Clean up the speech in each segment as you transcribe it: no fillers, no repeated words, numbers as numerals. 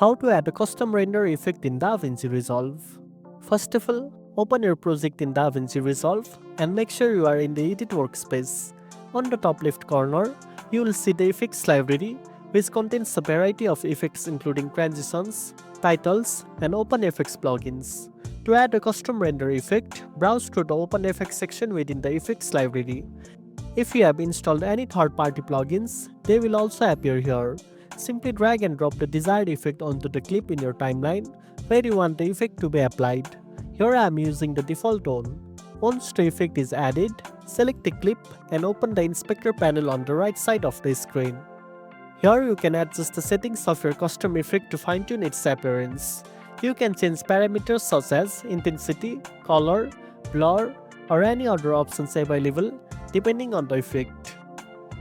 How to add a custom render effect in DaVinci Resolve. First of all, open your project in DaVinci Resolve and make sure you are in the Edit workspace. On the top left corner, you will see the Effects library, which contains a variety of effects including transitions, titles, and OpenFX plugins. To add a custom render effect, browse through the OpenFX section within the Effects library. If you have installed any third-party plugins, they will also appear here. Simply drag and drop the desired effect onto the clip in your timeline where you want the effect to be applied. Here I am using the default one. Once the effect is added, select the clip and open the inspector panel on the right side of the screen. Here you can adjust the settings of your custom effect to fine-tune its appearance. You can change parameters such as intensity, color, blur, or any other options available depending on the effect.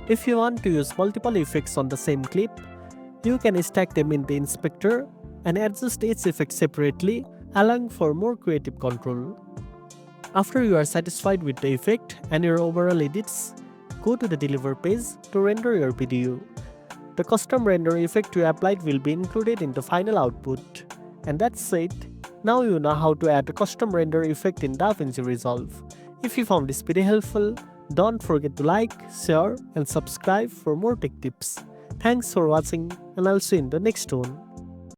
If you want to use multiple effects on the same clip, you can stack them in the inspector and adjust each effect separately, allowing for more creative control. After you are satisfied with the effect and your overall edits, go to the Deliver page to render your video. The custom render effect you applied will be included in the final output. And that's it. Now you know how to add a custom render effect in DaVinci Resolve. If you found this video helpful, don't forget to like, share, and subscribe for more tech tips. Thanks for watching, and I'll see you in the next one.